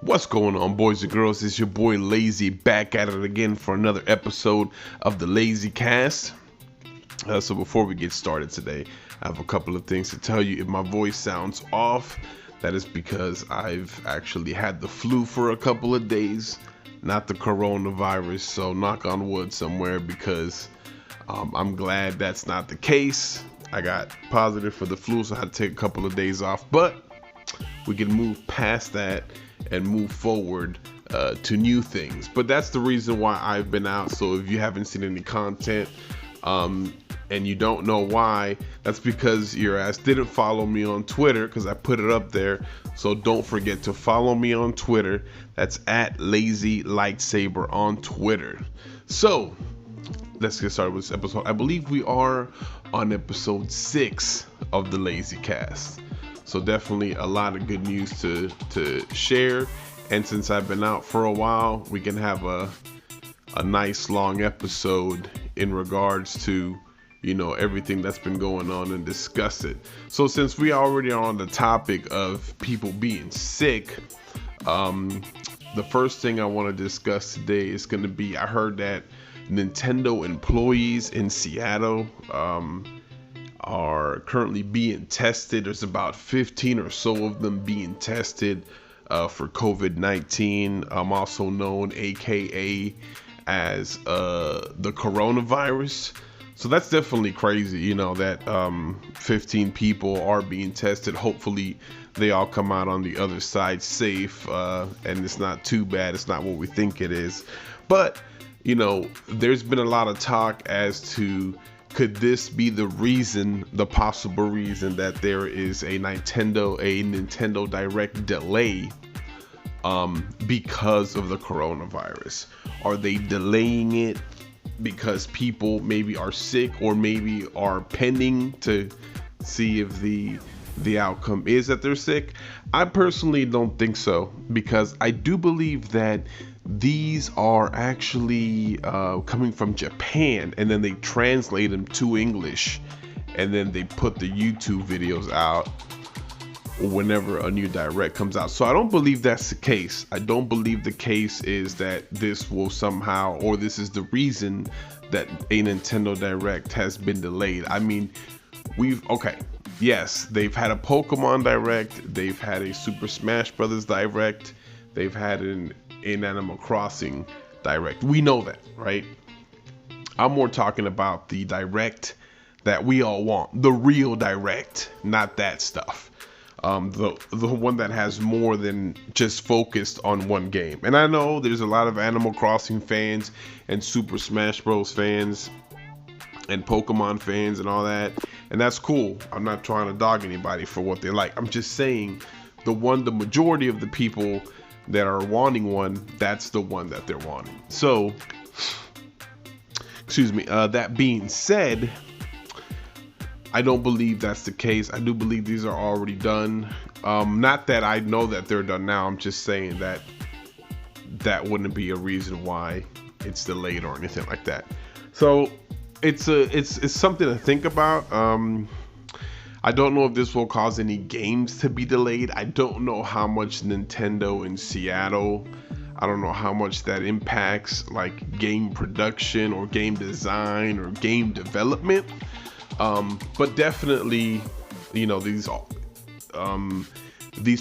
What's going on, boys and girls? It's your boy Lazy back at it again for another episode of the Lazy Cast. So before we get started today, I have a couple of things to tell you. If my voice sounds off, that is because I've actually had the flu for a couple of days, not the coronavirus. So knock on wood somewhere, because I'm glad that's not the case. I got positive for the flu, so I had to take a couple of days off, but we can move past that and move forward to new things. But that's the reason why I've been out. So if you haven't seen any content and you don't know why, that's because your ass didn't follow me on Twitter, because I put it up there. So don't forget to follow me on Twitter. That's at Lazy Lightsaber on Twitter. So let's get started with this episode. I believe we are on episode 6 of the Lazy Cast. So definitely a lot of good news to share. And since I've been out for a while, we can have a nice long episode in regards to, everything that's been going on and discuss it. So since we already are on the topic of people being sick, the first thing I want to discuss today is going to be, I heard that Nintendo employees in Seattle are currently being tested. There's about 15 or so of them being tested for COVID-19, also known aka as the coronavirus. So that's definitely crazy, that 15 people are being tested. Hopefully they all come out on the other side safe, and it's not too bad. It's not what we think it is. But there's been a lot of talk as to, could this be the possible reason that there is a Nintendo Direct delay because of the coronavirus? Are they delaying it because people maybe are sick, or maybe are pending to see if the outcome is that they're sick? I personally don't think so, because I do believe that these are actually coming from Japan, and then they translate them to English, and then they put the YouTube videos out whenever a new Direct comes out. So I don't believe that's the case. I don't believe the case is that this will somehow, or this is the reason that a Nintendo Direct has been delayed. I mean, yes, they've had a Pokemon Direct, they've had a Super Smash Brothers Direct, they've had an Animal Crossing Direct. We know that, right? I'm more talking about the Direct that we all want, the real Direct, not that stuff. The one that has more than just focused on one game. And I know there's a lot of Animal Crossing fans and Super Smash Bros fans and Pokemon fans and all that, and that's cool. I'm not trying to dog anybody for what they like. I'm just saying the majority of the people that are wanting one, that's the one that they're wanting. So, that being said, I don't believe that's the case. I do believe these are already done. Not that I know that they're done now. I'm just saying that wouldn't be a reason why it's delayed or anything like that. So it's something to think about. I don't know if this will cause any games to be delayed. I don't know how much Nintendo in Seattle, I don't know how much that impacts like game production or game design or game development. But definitely, these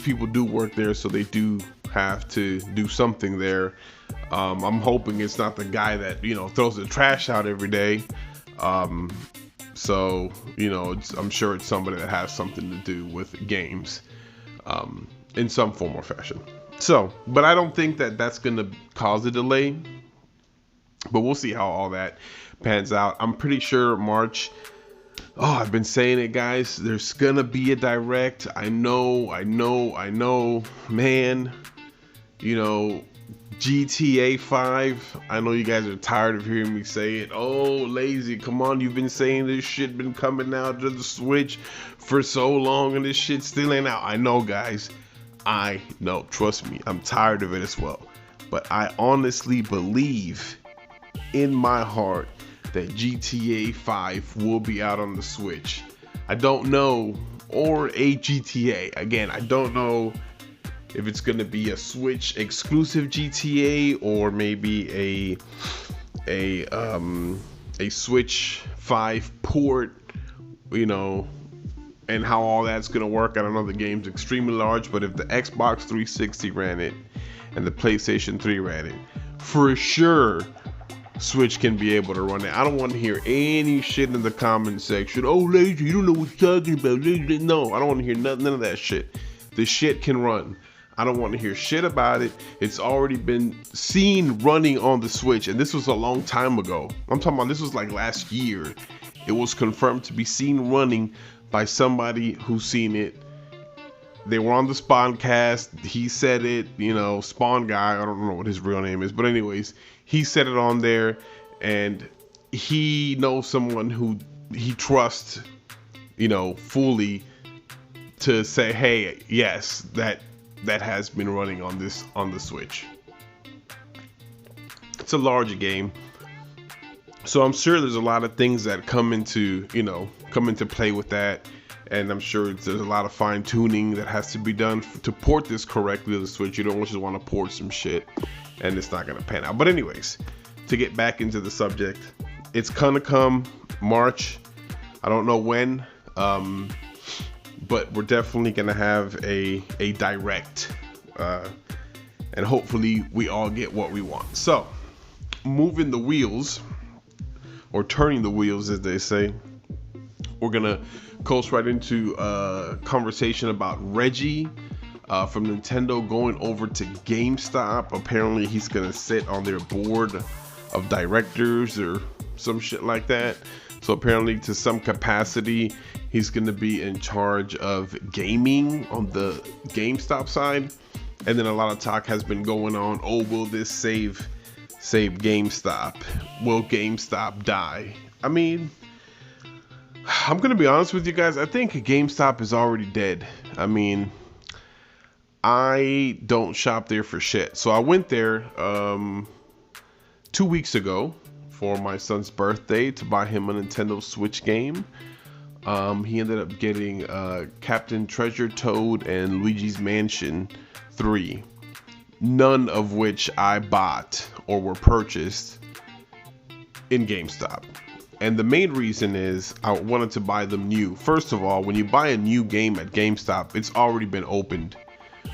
people do work there, so they do have to do something there. I'm hoping it's not the guy that, throws the trash out every day. So, I'm sure it's somebody that has something to do with games, in some form or fashion. So, but I don't think that that's going to cause a delay, but we'll see how all that pans out. I'm pretty sure March. Oh, I've been saying it, guys. There's going to be a Direct. I know, man. GTA 5. I know you guys are tired of hearing me say it. Oh, Lazy, come on. You've been saying this shit been coming out to the Switch for so long, and this shit still ain't out. I know, guys. I know. Trust me. I'm tired of it as well. But I honestly believe in my heart that GTA 5 will be out on the Switch. I don't know, or a GTA. Again, I don't know if it's gonna be a Switch exclusive GTA or maybe a Switch 5 port, you know, and how all that's gonna work. I don't know, the game's extremely large, but if the Xbox 360 ran it and the PlayStation 3 ran it, for sure Switch can be able to run it. I don't want to hear any shit in the comment section. Oh, Lazy, you don't know what you're talking about. No, I don't want to hear none of that shit. The shit can run. I don't want to hear shit about it. It's already been seen running on the Switch, and this was a long time ago. I'm talking about this was like last year. It was confirmed to be seen running by somebody who's seen it. They were on the Spawn cast. He said it, you know, Spawn guy. I don't know what his real name is, but anyways, he said it on there, and he knows someone who he trusts, you know, fully to say, hey, yes, that has been running on the Switch. It's a large game, so I'm sure there's a lot of things that come into play with that, and I'm sure there's a lot of fine tuning that has to be done to port this correctly to the Switch. You don't just want to port some shit and it's not gonna pan out. But anyways, to get back into the subject, it's gonna come March. I don't know when, but we're definitely gonna have a direct, and hopefully we all get what we want. So, moving the wheels, or turning the wheels as they say, we're gonna coast right into a conversation about Reggie from Nintendo going over to GameStop. Apparently he's gonna sit on their board of directors or some shit like that. So apparently to some capacity he's gonna be in charge of gaming on the GameStop side. And then a lot of talk has been going on, oh, will this save GameStop? Will GameStop die? I mean, I'm gonna be honest with you guys, I think GameStop is already dead. I mean, I don't shop there for shit. So I went there 2 weeks ago for my son's birthday to buy him a Nintendo Switch game. He ended up getting Captain Treasure Toad and Luigi's Mansion 3, none of which I bought or were purchased in GameStop. And the main reason is I wanted to buy them new. First of all, when you buy a new game at GameStop, it's already been opened,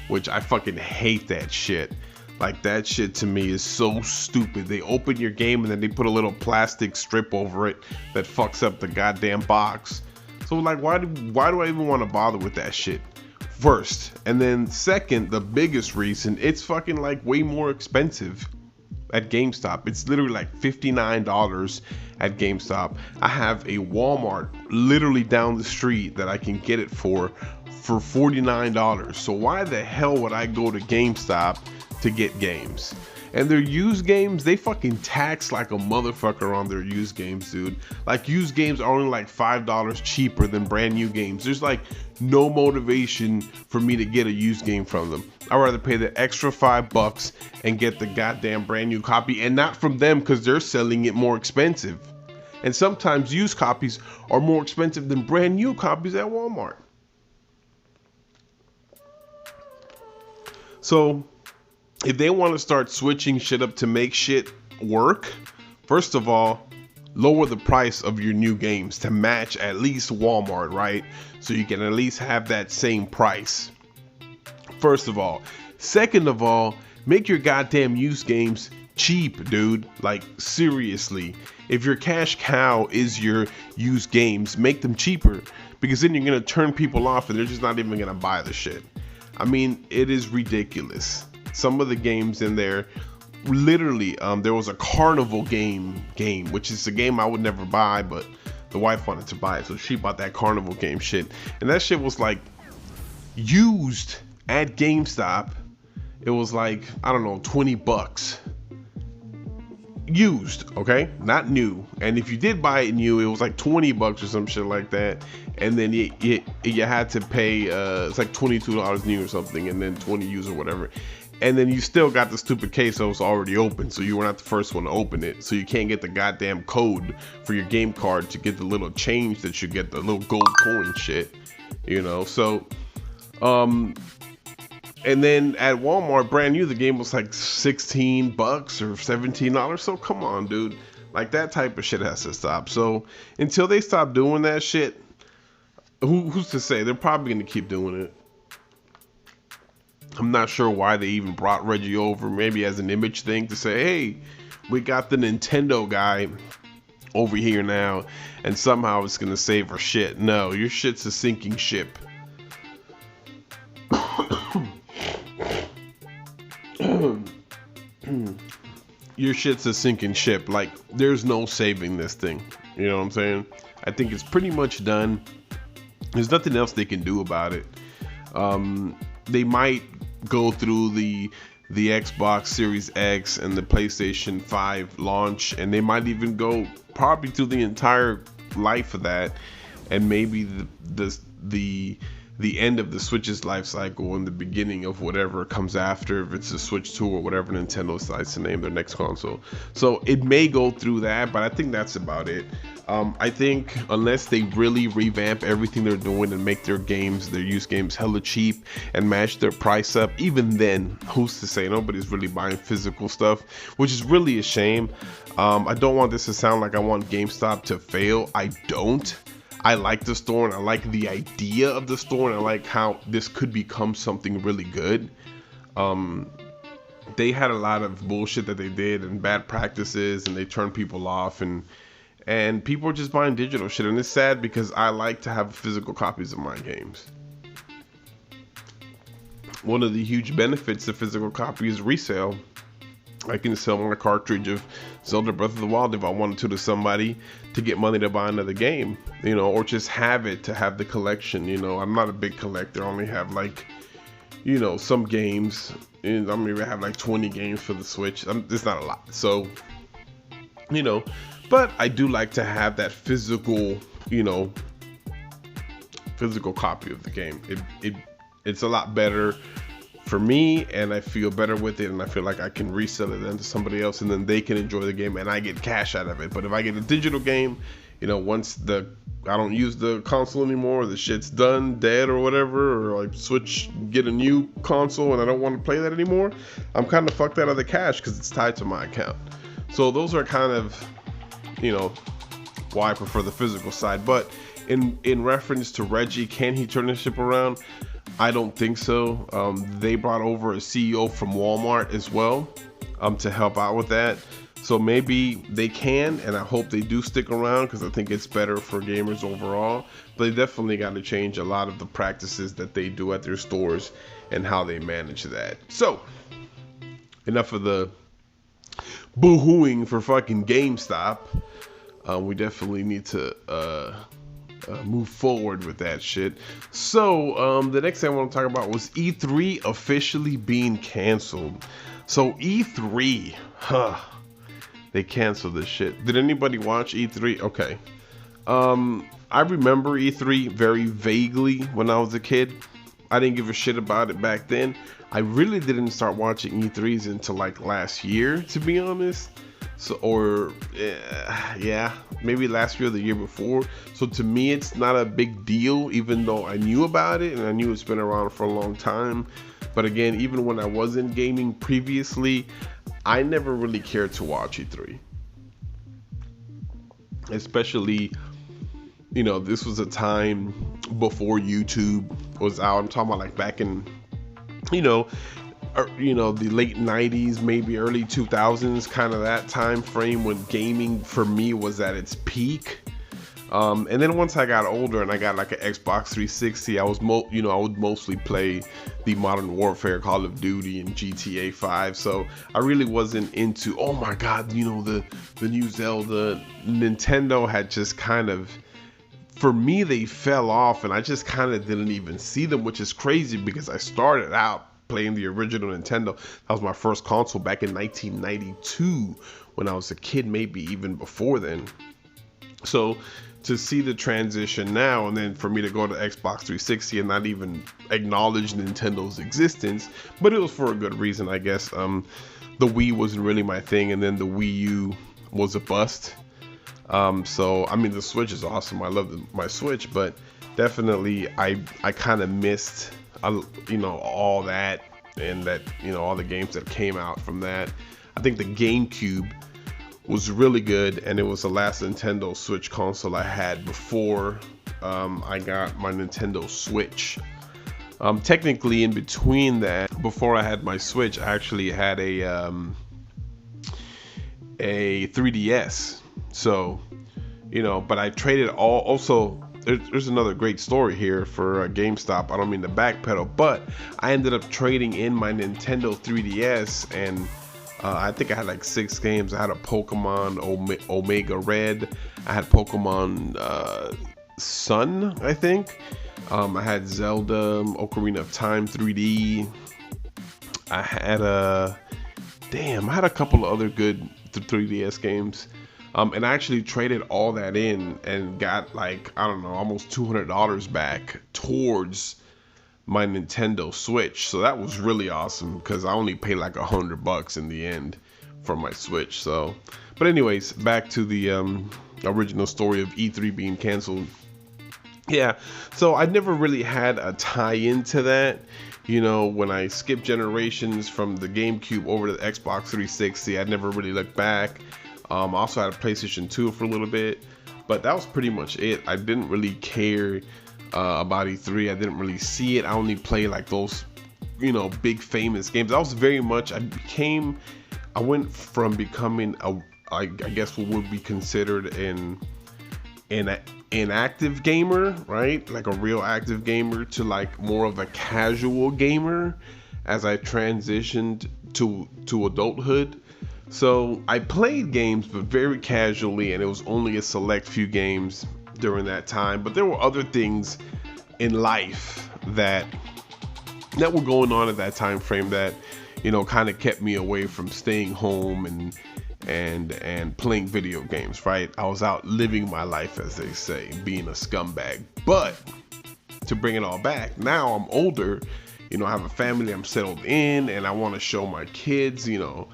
which I fucking hate that shit. Like, that shit to me is so stupid. They open your game and then they put a little plastic strip over it that fucks up the goddamn box. So like, why do I even want to bother with that shit? First, and then second, the biggest reason, it's fucking like way more expensive at GameStop. It's literally like $59 at GameStop. I have a Walmart literally down the street that I can get it for $49. So why the hell would I go to GameStop to get games? And their used games, they fucking tax like a motherfucker on their used games, dude. Like, used games are only like $5 cheaper than brand new games. There's like no motivation for me to get a used game from them. I'd rather pay the extra $5 and get the goddamn brand new copy, and not from them because they're selling it more expensive. And sometimes used copies are more expensive than brand new copies at Walmart. So if they want to start switching shit up to make shit work, first of all, lower the price of your new games to match at least Walmart, right? So you can at least have that same price. First of all. Second of all, make your goddamn used games cheap, dude. Like, seriously. If your cash cow is your used games, make them cheaper, because then you're going to turn people off and they're just not even going to buy the shit. I mean, it is ridiculous. Some of the games in there, literally, there was a carnival game, which is a game I would never buy, but the wife wanted to buy it, so she bought that carnival game shit. And that shit was like used at GameStop. It was like, I don't know, $20. Used, okay? Not new. And if you did buy it new, it was like $20 or some shit like that. And then you had to pay, it's like $22 new or something, and then 20 used or whatever. And then you still got the stupid case that was already open, so you were not the first one to open it. So you can't get the goddamn code for your game card to get the little change that you get, the little gold coin shit, you know? So, And then at Walmart, brand new, the game was like $16 or $17. So come on, dude. Like, that type of shit has to stop. So until they stop doing that shit, who's to say? They're probably going to keep doing it. I'm not sure why they even brought Reggie over. Maybe as an image thing to say, hey, we got the Nintendo guy over here now, and somehow it's going to save our shit. No, your shit's a sinking ship. Your shit's a sinking ship. Like, there's no saving this thing. You know what I'm saying? I think it's pretty much done. There's nothing else they can do about it. They might go through the Xbox Series X and the PlayStation 5 launch, and they might even go probably through the entire life of that, and maybe the end of the Switch's life cycle and the beginning of whatever comes after, if it's a Switch 2 or whatever Nintendo decides to name their next console. So it may go through that, but I think that's about it. I think unless they really revamp everything they're doing and make their games, their used games, hella cheap and match their price up, even then, who's to say? Nobody's really buying physical stuff, which is really a shame. I don't want this to sound like I want GameStop to fail. I don't. I like the store, and I like the idea of the store, and I like how this could become something really good. They had a lot of bullshit that they did and bad practices, and they turned people off, and people are just buying digital shit, and it's sad because I like to have physical copies of my games. One of the huge benefits of physical copy is resale. I can sell my cartridge of Zelda Breath of the Wild if I wanted to somebody to get money to buy another game, you know, or just have it to have the collection. You know, I'm not a big collector. I only have like, you know, some games, and I maybe have like 20 games for the Switch. It's not a lot. So, you know, but I do like to have that physical, you know, physical copy of the game. It's a lot better for me, and I feel better with it, and I feel like I can resell it then to somebody else, and then they can enjoy the game, and I get cash out of it. But if I get a digital game, you know, once I don't use the console anymore, the shit's done, dead or whatever, or I switch, get a new console, and I don't want to play that anymore, I'm kind of fucked out of the cash because it's tied to my account. So those are kind of, you know, why I prefer the physical side. But in reference to Reggie, can he turn this ship around? I don't think so. They brought over a CEO from Walmart as well to help out with that. So maybe they can, and I hope they do stick around because I think it's better for gamers overall. But they definitely got to change a lot of the practices that they do at their stores and how they manage that. So enough of the boo-hooing for fucking GameStop. We definitely need to move forward with that shit. So the next thing I want to talk about was E3 officially being canceled. So E3, they canceled this shit. Did anybody watch E3? Okay. I remember E3 very vaguely when I was a kid. I didn't give a shit about it back then. I really didn't start watching E3s until like last year, to be honest. So, or yeah, maybe last year or the year before. So to me, it's not a big deal, even though I knew about it and I knew it's been around for a long time. But again, even when I wasn't gaming previously, I never really cared to watch E3. Especially, you know, this was a time before YouTube was out. I'm talking about like back in, you know, the late 90s, maybe early 2000s, kind of that time frame when gaming for me was at its peak. And then once I got older and I got like an Xbox 360, I would mostly play the Modern Warfare, Call of Duty, and GTA 5. So I really wasn't into, oh my God, you know, the new Zelda. Nintendo had just kind of, for me, they fell off, and I just kind of didn't even see them, which is crazy because I started out playing the original Nintendo. That was my first console back in 1992 when I was a kid, maybe even before then. So to see the transition now, and then for me to go to Xbox 360 and not even acknowledge Nintendo's existence, but it was for a good reason, I guess. The Wii wasn't really my thing, and then the Wii U was a bust. So I mean, the Switch is awesome. I love my Switch, but definitely I kind of missed, you know, all that and that, you know, all the games that came out from that. I think the GameCube was really good, and it was the last Nintendo Switch console I had before I got my Nintendo Switch. Technically, in between that, before I had my Switch, I actually had a 3DS. So, you know, but I traded all. Also, there's another great story here for GameStop. I don't mean to backpedal, but I ended up trading in my Nintendo 3DS, and I think I had like 6 games. I had a Pokemon Omega Red. I had Pokemon Sun, I think. I had Zelda Ocarina of Time 3D. I had a couple of other good 3DS games. And I actually traded all that in and got, like, I don't know, almost $200 back towards my Nintendo Switch. So that was really awesome, because I only paid like $100 in the end for my Switch. So, but anyways, back to the original story of E3 being canceled. Yeah, so I never really had a tie-in to that. You know, when I skipped generations from the GameCube over to the Xbox 360, I never really looked back. I also had a PlayStation 2 for a little bit, but that was pretty much it. I didn't really care about E3. I didn't really see it. I only played like those, you know, big famous games. I was very much, I went from becoming I guess what would be considered an active gamer, right? Like a real active gamer, to like more of a casual gamer as I transitioned to adulthood. So I played games, but very casually, and it was only a select few games during that time. But there were other things in life that were going on at that time frame that, you know, kind of kept me away from staying home and playing video games, right? I was out living my life, as they say, being a scumbag. But to bring it all back, now I'm older, you know, I have a family, I'm settled in, and I want to show my kids, you know,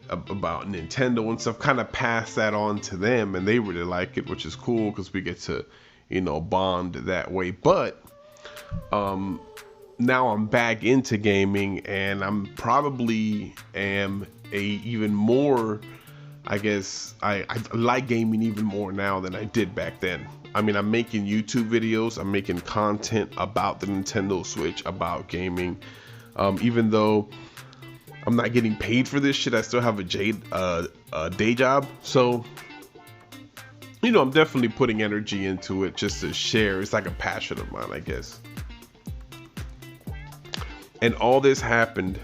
about Nintendo and stuff, kind of pass that on to them, and they really like it, which is cool because we get to, you know, bond that way. But now I'm back into gaming, and I'm probably am a even more, I guess I like gaming even more now than I did back then. I mean, I'm making YouTube videos, I'm making content about the Nintendo Switch, about gaming. Even though I'm not getting paid for this shit, I still have a day job. So, you know, I'm definitely putting energy into it just to share. It's like a passion of mine, I guess. And all this happened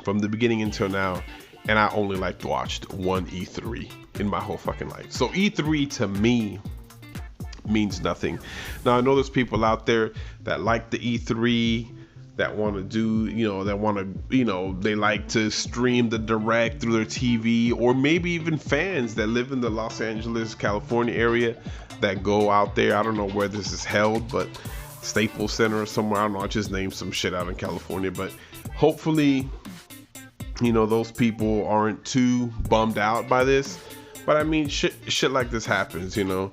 from the beginning until now, and I only like watched one E3 in my whole fucking life. So E3 to me means nothing. Now I know there's people out there that like the E3, that want to do, you know, that want to, you know, they like to stream the direct through their TV, or maybe even fans that live in the Los Angeles, California area that go out there. I don't know where this is held, but Staples Center or somewhere. I don't know. I just named some shit out in California, but hopefully, you know, those people aren't too bummed out by this. But I mean, shit like this happens, you know.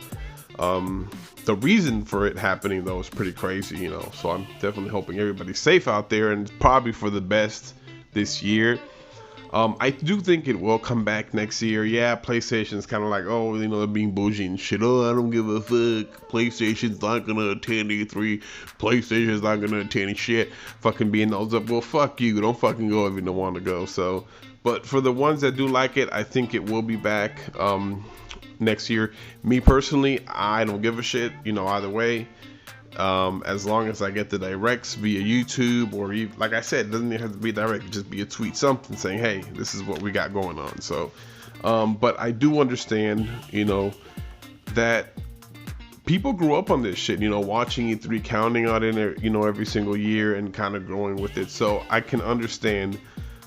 The reason for it happening though is pretty crazy, you know. So I'm definitely hoping everybody's safe out there, and probably for the best this year. I do think it will come back next year. Yeah, PlayStation's kind of like, oh, you know, they're being bougie and shit. Oh, I don't give a fuck. PlayStation's not gonna attend E3. PlayStation's not gonna attend shit. Fucking being those up. Well, fuck you. Don't fucking go if you don't want to go. So, but for the ones that do like it, I think it will be back next year. Me personally, I don't give a shit. You know, either way. As long as I get the directs via YouTube, or even, like I said, it doesn't even have to be direct, just be a tweet, something saying, hey, this is what we got going on. So, but I do understand, you know, that people grew up on this shit, you know, watching E3, counting on it, you know, every single year and kind of growing with it. So I can understand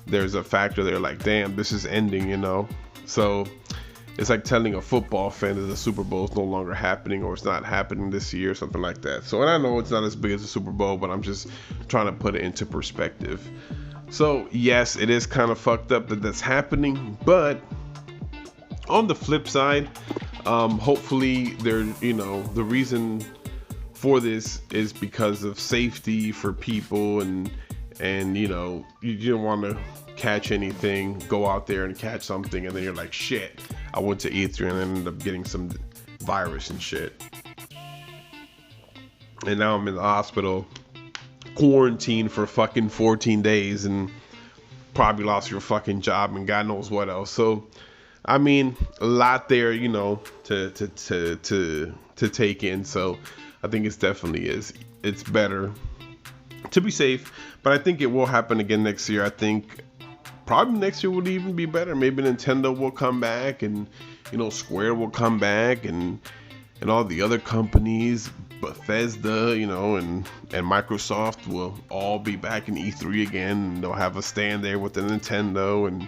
there's a factor there, like, damn, this is ending, you know. So it's like telling a football fan that the Super Bowl is no longer happening, or it's not happening this year, or something like that. So, and I know it's not as big as the Super Bowl, but I'm just trying to put it into perspective. So yes, it is kind of fucked up that that's happening, but on the flip side, hopefully there, you know, the reason for this is because of safety for people, and and you didn't want to catch anything, go out there and catch something, and then you're like, shit, I went to E3 and ended up getting some virus and shit. And now I'm in the hospital, quarantined for fucking 14 days, and probably lost your fucking job and God knows what else. So, I mean, a lot there, to take in. So, I think it's better to be safe, but I think it will happen again next year. I think probably next year would even be better. Maybe Nintendo will come back, and Square will come back, and all the other companies, Bethesda, and Microsoft will all be back in E3 again, and they'll have a stand there with the Nintendo, and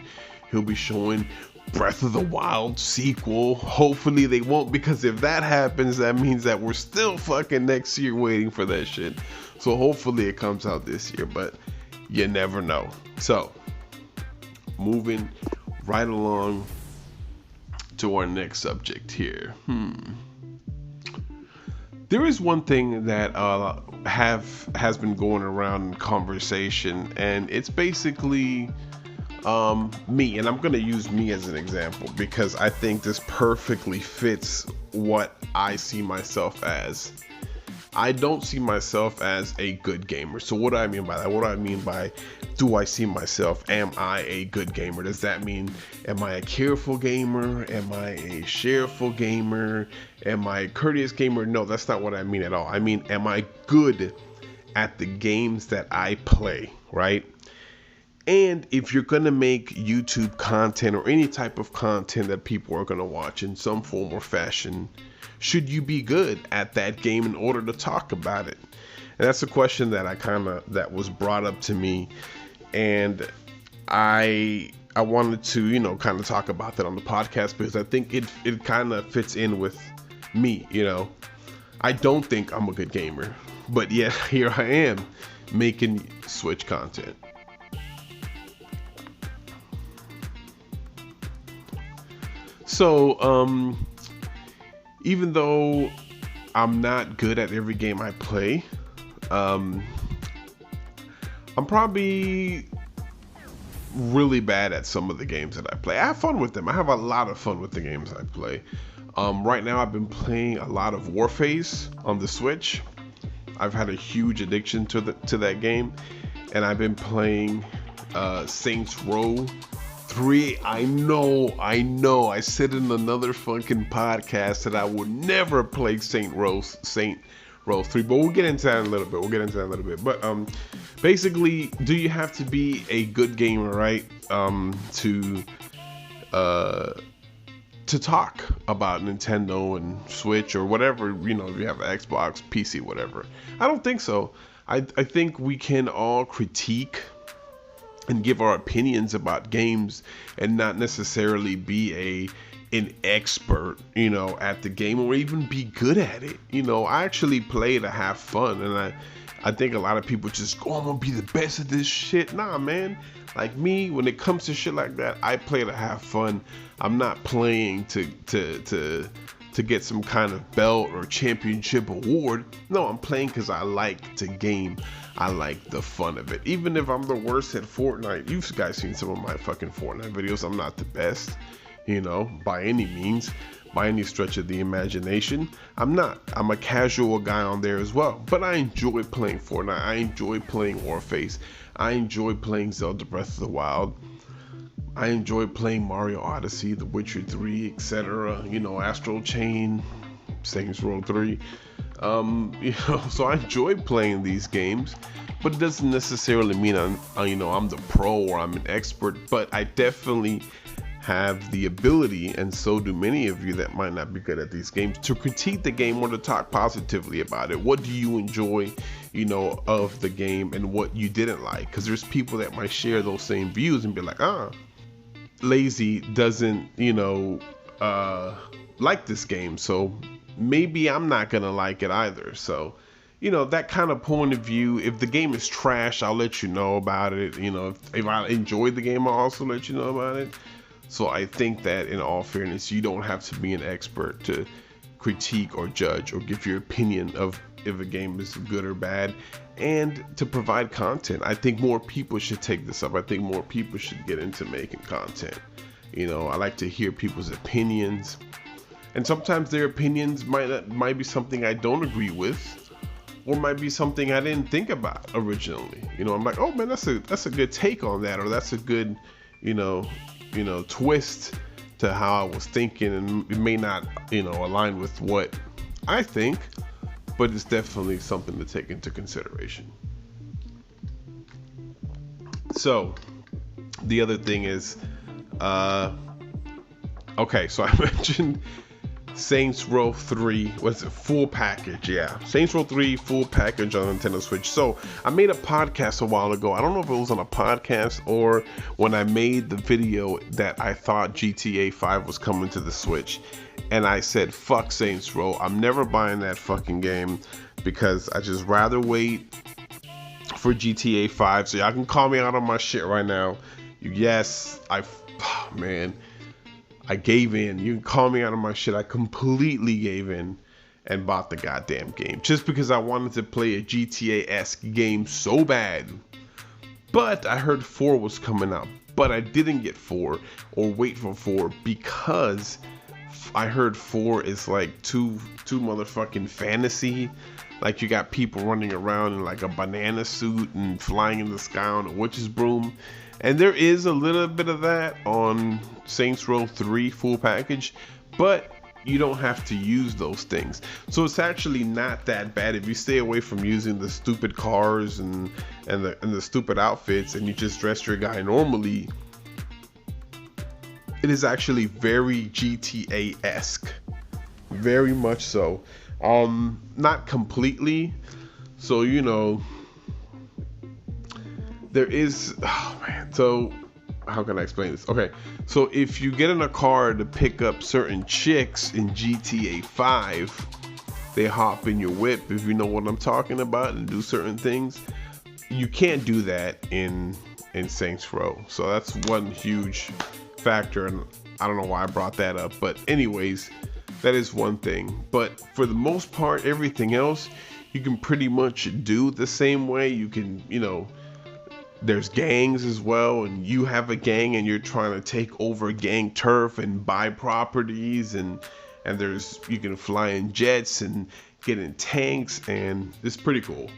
he'll be showing Breath of the Wild sequel. Hopefully they won't, because if that happens, that means that we're still fucking next year waiting for that shit. So hopefully it comes out this year, but you never know. So moving right along to our next subject here. There is one thing that has been going around in conversation, and it's basically me, and I'm going to use me as an example because I think this perfectly fits what I see myself as. I don't see myself as a good gamer. So what do I mean by that? What do I mean by, do I see myself, am I a good gamer? Does that mean, am I a careful gamer? Am I a shareful gamer? Am I a courteous gamer? No, that's not what I mean at all. I mean, am I good at the games that I play, right? And if you're going to make YouTube content or any type of content that people are going to watch in some form or fashion, should you be good at that game in order to talk about it? And that's a question that that was brought up to me, and I wanted to kind of talk about that on the podcast because I think it kind of fits in with me. I don't think I'm a good gamer, but yet here I am making Switch content. So even though I'm not good at every game I play, I'm probably really bad at some of the games that I play. I have fun with them. I have a lot of fun with the games I play. Right now I've been playing a lot of Warface on the Switch. I've had a huge addiction to that game, and I've been playing Saints Row 3. I know. I said in another fucking podcast that I would never play Saint Row 3, but we'll get into that in a little bit. But basically, do you have to be a good gamer, right? To talk about Nintendo and Switch or whatever, if you have an Xbox, PC, whatever. I don't think so. I think we can all critique and give our opinions about games and not necessarily be an expert, at the game or even be good at it. I actually play to have fun, and I think a lot of people just go, I'm gonna be the best at this shit. Nah, man. Like me, when it comes to shit like that, I play to have fun. I'm not playing to get some kind of belt or championship award. No, I'm playing because I like to game. I like the fun of it. Even if I'm the worst at Fortnite, you guys seen some of my fucking Fortnite videos. I'm not the best, by any means, by any stretch of the imagination. I'm not. I'm a casual guy on there as well. But I enjoy playing Fortnite. I enjoy playing Warface. I enjoy playing Zelda Breath of the Wild. I enjoy playing Mario Odyssey, The Witcher 3, etc. Astral Chain, Saints Row 3. So I enjoy playing these games, but it doesn't necessarily mean I'm the pro or I'm an expert. But I definitely have the ability, and so do many of you that might not be good at these games, to critique the game or to talk positively about it. What do you enjoy, of the game, and what you didn't like? Because there's people that might share those same views and be like, Lazy doesn't, like this game, so maybe I'm not gonna like it either. So, that kind of point of view. If the game is trash, I'll let you know about it. If I enjoyed the game, I'll also let you know about it. So I think that in all fairness, you don't have to be an expert to critique or judge or give your opinion of if a game is good or bad. and to provide content. I think more people should take this up. I think more people should get into making content. I like to hear people's opinions, and sometimes their opinions might be something I don't agree with, or might be something I didn't think about originally. I'm like, oh man, that's a good take on that, or that's a good, twist to how I was thinking, and it may not, align with what I think, but it's definitely something to take into consideration. So the other thing is, okay, so I mentioned Saints Row 3, what's it, full package, yeah. Saints Row 3 full package on Nintendo Switch. So I made a podcast a while ago. I don't know if it was on a podcast or when I made the video that I thought GTA 5 was coming to the Switch. And I said, fuck Saints Row. I'm never buying that fucking game because I just rather wait for GTA 5. So y'all can call me out on my shit right now. Yes, man. I gave in. You can call me out of my shit. I completely gave in and bought the goddamn game just because I wanted to play a GTA-esque game so bad. But I heard 4 was coming out, but I didn't get 4 or wait for 4 because I heard 4 is like too motherfucking fantasy. Like you got people running around in like a banana suit and flying in the sky on a witch's broom. And there is a little bit of that on Saints Row 3 full package, but you don't have to use those things. So it's actually not that bad if you stay away from using the stupid cars and the stupid outfits, and you just dress your guy normally. It is actually very GTA-esque, very much so. Not completely. So there is, oh man, so how can I explain this? Okay, so if you get in a car to pick up certain chicks in GTA 5, they hop in your whip, if you know what I'm talking about, and do certain things. You can't do that in Saints Row. So that's one huge factor, and I don't know why I brought that up, but anyways, that is one thing. But for the most part, everything else you can pretty much do the same way. You can, there's gangs as well, and you have a gang and you're trying to take over gang turf and buy properties, and you can fly in jets and get in tanks, and it's pretty cool.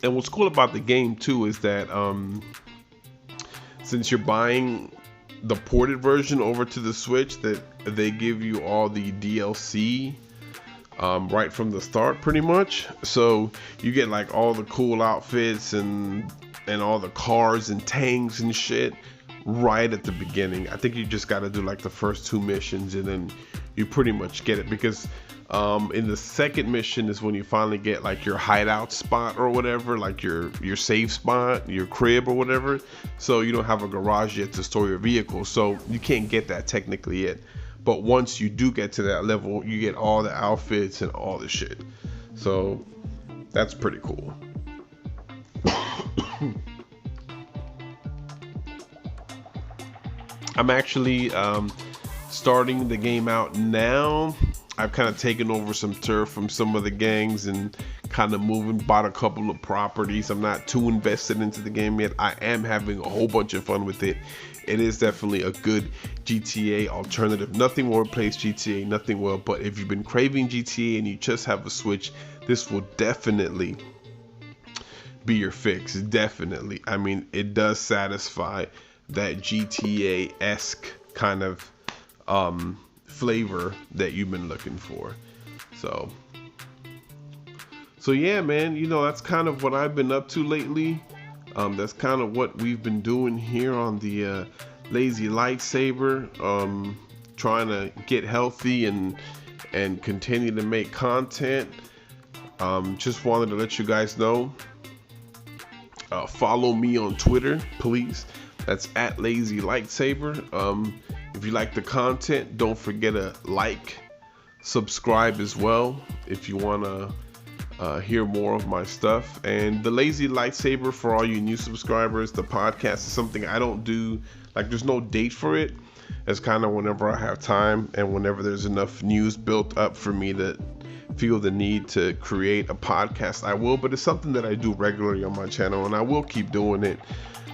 And what's cool about the game too is that since you're buying the ported version over to the Switch, that they give you all the DLC right from the start, pretty much. So you get like all the cool outfits and all the cars and tanks and shit right at the beginning. I think you just got to do like the first 2 missions, and then you pretty much get it, because in the second mission is when you finally get like your hideout spot or whatever, like your safe spot, your crib or whatever. So you don't have a garage yet to store your vehicle, so you can't get that technically yet. But once you do get to that level, you get all the outfits and all the shit. So that's pretty cool. I'm actually starting the game out now. I've kind of taken over some turf from some of the gangs and kind of bought a couple of properties. I'm not too invested into the game yet. I am having a whole bunch of fun with it. It is definitely a good GTA alternative. Nothing will replace GTA, nothing will, but if you've been craving GTA and you just have a Switch, this will definitely be your fix. Definitely. I mean, it does satisfy that GTA-esque kind of flavor that you've been looking for. So yeah, man, that's kind of what I've been up to lately. That's kind of what we've been doing here on the Lazy Lightsaber, trying to get healthy and continue to make content. Just wanted to let you guys know, follow me on Twitter, please. That's at Lazy Lightsaber. If you like the content, don't forget to like, subscribe as well if you want to hear more of my stuff. And the Lazy Lightsaber, for all you new subscribers, the podcast is something I don't do, like there's no date for it. It's kind of whenever I have time and whenever there's enough news built up for me to feel the need to create a podcast, I will. But it's something that I do regularly on my channel, and I will keep doing it.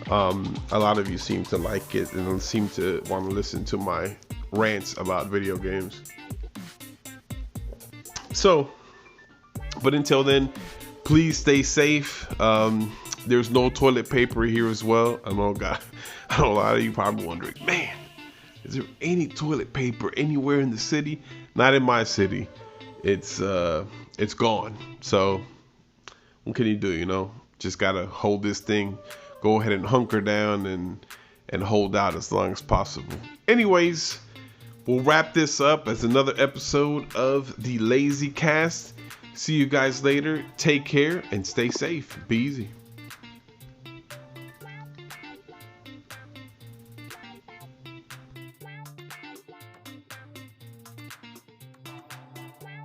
A lot of you seem to like it and seem to want to listen to my rants about video games. So, but until then, please stay safe. There's no toilet paper here as well. I know, God, I know a lot of you probably wondering, man, is there any toilet paper anywhere in the city? Not in my city. It's gone. So what can you do? You know, just gotta hold this thing. Go ahead and hunker down and hold out as long as possible. Anyways, we'll wrap this up as another episode of the Lazy Cast. See you guys later. Take care and stay safe. Be easy.